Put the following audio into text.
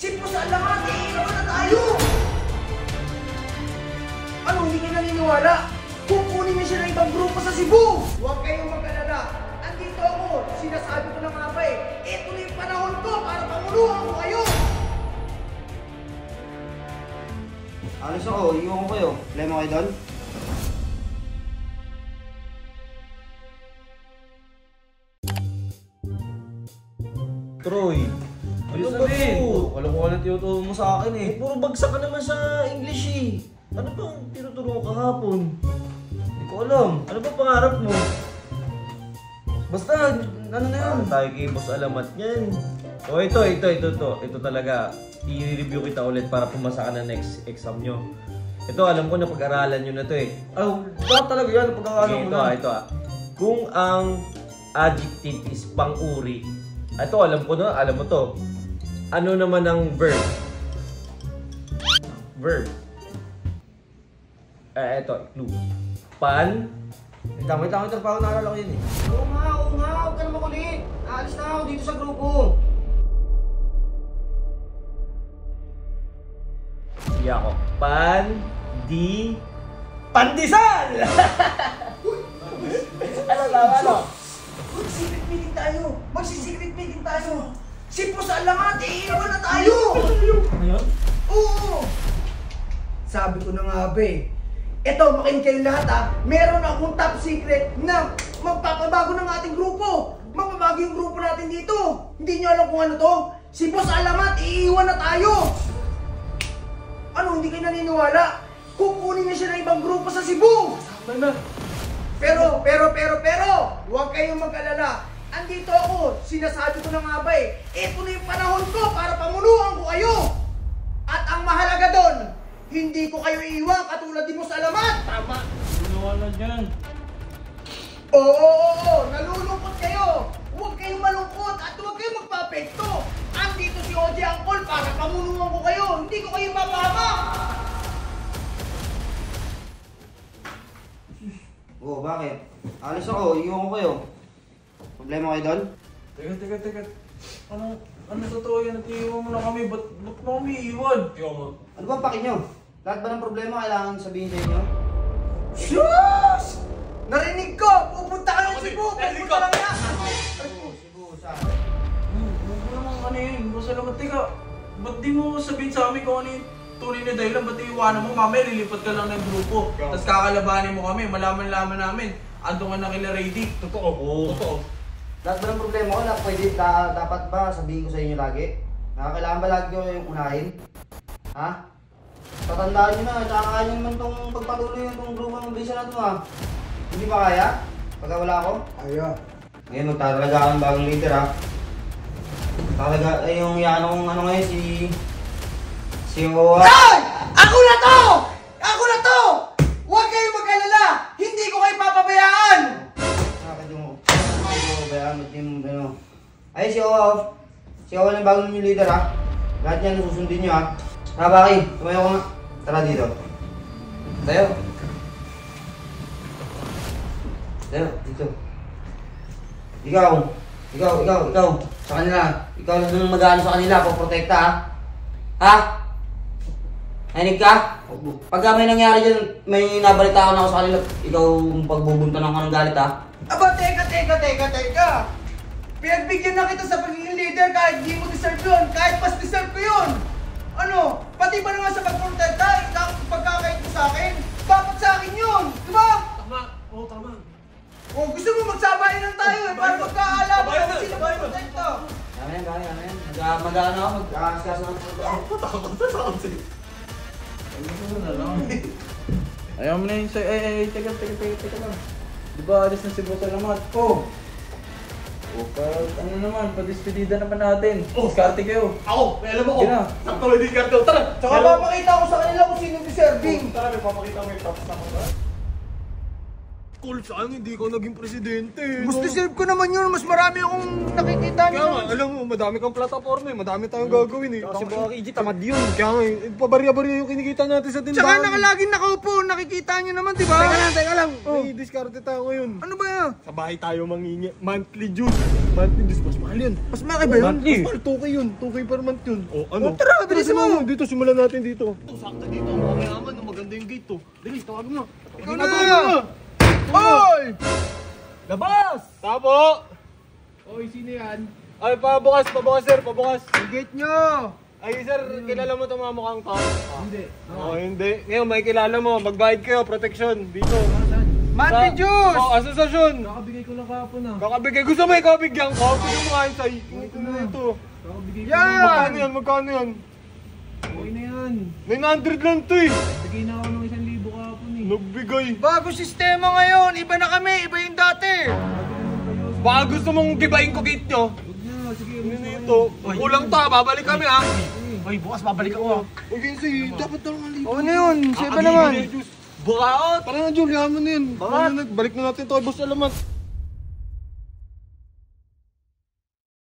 Simple sa lahat, iiwan na tayo! Ano, hindi kayo naniniwala? Kukunin niyo siya ng ibang grupo sa Cebu! Huwag kayong mag-alala. Andito ako, sinasabi ko na nga ba eh. Ito na yung panahon ko para pamuluhan ko kayo! Alis ako, iwan ko kayo. Problema kayo doon? Troy, ano ba ito? Alam ko ka na tinuturo mo sa akin eh. Puro bagsak ka naman sa English eh. Ano bang tinuturo mo kahapon? Hindi ko alam. Ano ba pangarap mo? Basta, ano na yan? Tayo kay Boss Alamat yan. O ito talaga. I-review kita ulit para pumasa ka na next exam nyo. Ito, alam ko na pag-aralan nyo na to eh. Oh, dapat talaga yan. Pag-aralan mo na. Ito. Kung ang adjective is pang-uri, ito, alam ko na, alam mo to. Ano naman ang verb? Verb. Ito, clue. Pan. Wait lang, parang naalala ko yun eh. Oo nga, huwag ka na makulit. Aalis na ako dito sa grupo. Sige ako. Pandesal! Ano? Mag-secret meeting tayo! Mag-secret meeting tayo! Simple sa lahat, iiwan na tayo! Ngayon? Oo! Sabi ko na nga ba eh. Eto, makinig kayong lahat ha. Meron akong top secret na magpapabago ng ating grupo. Magpabago yung grupo natin dito. Hindi nyo alam kung ano to? Si Boss Alamat, iiwan na tayo! Ano, hindi kayo naniniwala? Kukunin niya siya ng ibang grupo sa Cebu! Pero, huwag kayong mag-alala. Andito ako, sinasabi ko na nga ba eh. Ito na yung panahon ko para pamunuhan ko kayo. At ang mahalaga doon, hindi ko kayo iiwan katulad ni Boss Alamat. Tama. Ano dyan? Oo, nalulungkot kayo. Huwag kayong malungkot at huwag kayong magpapekto. Andito si OJ Angkol para pamunuhan ko kayo. Hindi ko kayo mapahamak. Oo, bakit? Alis ako, iwan ko kayo. Problema kayo doon? Teka. Ano totoo yan? Natiiwan mo na kami. Ba't mo kami iiwan? Ano ba paki nyo? Lahat ba ng problema kailangan sabihin sa inyo? Sus! Narinig ko! Pupunta ka ng Cebu! Pupunta lang yan! Oo, Cebu, saan? Huwag mo naman ano yun. Basta naman, teka. Ba't di mo sabihin sa amin kung ano yung tunay na dahilan? Ba't iiwanan mo? Mamaya lilipat ka lang ng grupo. Tapos kakalabanin mo kami. Malaman-laman namin. Ando nga na kila Rady. Totoo. Lahat ba ng problema ko? Dapat ba sabihin ko sa inyo lagi? Kailangan ba lagi ko yung unahin? Ha? Tatandaan nyo na, tsaka kaya nyo naman itong pagpatuloy yung grupo ng bisa na ito ha. Hindi ba kaya? Pagka wala ako? Kaya. Ngayon magtatalaga ako ng bagong leader ha. Talaga, yung yan ano ngayon si Owa. Ay! Ako na to! Ako na to! Huwag kayong mag-alala! Hindi ko kayo papabayaan! Bakit yung bayaan, ba't yung ano? Ay, si Owa ng bagong new leader ha. Lahat yan susundin nyo ha. Baki, tumayo ko nga. Tara dito. Tayo. Dito. Ikaw. Sa kanila. Ikaw lang mag-ano sa kanila, poprotekta ha. Ha? Nainig ka? Pagka may nangyari dyan, may nabalita ako na ako sa kanila, ikaw pagbubuntanan ka ng galit ha. Aba, teka. Pinagbigyan na kita sa pagiging leader kahit di mo deserve yun. Kahit mas deserve ko yun. Ano? Pati ba naman sa pagprotekta, pagkakait mo sa akin? Dapat sa akin yun. Di ba? Tama. O gusto mo magsabayan lang tayo eh. Para magkaalaman kung sino magprotekta. Kaya yan. Mag-ano ako, mag-aasikaso ng protekta. Ayaw mo na yun sa... Teka lang. Di ba alis na si Boss Alamat? Pero ano naman, padispedida naman natin. Diskarte kayo. Ako, may alam ako. Sige na. Sakto lang din karto. Tara! Tsaka papakita ko sa kanila kung sino deserving. Tara, may papakita mo yung tapos na ako. call, saan hindi ko naging presidente. Mas deserve ko naman yun. Mas marami akong nakikita Kaya niyo. nga, alam mo, madami kang plataforma eh. Madami tayong gagawin eh. Kasi baka KG, tamad yun. Kaya nga, pabarya-barya yung kinikita natin sa tindahan. Tsaka nakalaging nakaupo. Nakikita niyo naman, di ba? Teka lang. May diskarte tayo ngayon. Ano ba yan? Sa bahay tayo mangingi. Monthly juice. Monthly juice. Mas mahal yun. Mas malaki ba yun? Mas mahal, 2K yun. 2K per month yun. O, ano? O, tara, bilisan mo. Dito, dito, simulan natin dito. Sakto dito. Mayaman, maganda yung gate to. Dali, tawagin mo. Ikaw na! Hoy! Labas! Tapo! Oy, sino yan? Ay, pabukas sir, pabukas. Ang gate nyo! Ay, sir, kilala mo itong mga mukhang to? Hindi. Oo, hindi. Ngayon, may kilala mo. Magbayad kayo, protection. Dito. Monthly juice! Oh, asosasyon. Kakabigay ko lang kahapon ah. Kakabigay. Gusto mo ikabigyan ko? Gusto mo kain sa'yo. Ito na ito. Kakabigay ko Yan! Magkano yan? Magkano yan? Okay na yan. 900 lang to eh. Bigay na ako ng 1,000 kahapon eh. Nagbigay. Bagong sistema ngayon. Iba na kami. Iba yung dati. Baka gusto mong gibayin ko gate nyo. Huwag na, sige. Ano na ito? Kulang ta, babalik kami ha. Oy, bukas babalik ako ah. Okay, sige. Dapat na lang Oo na yun. Siya ba naman? Bukaot! Tara na, Jules. Yaman na yun. Balik na natin to kay Boss Alamat.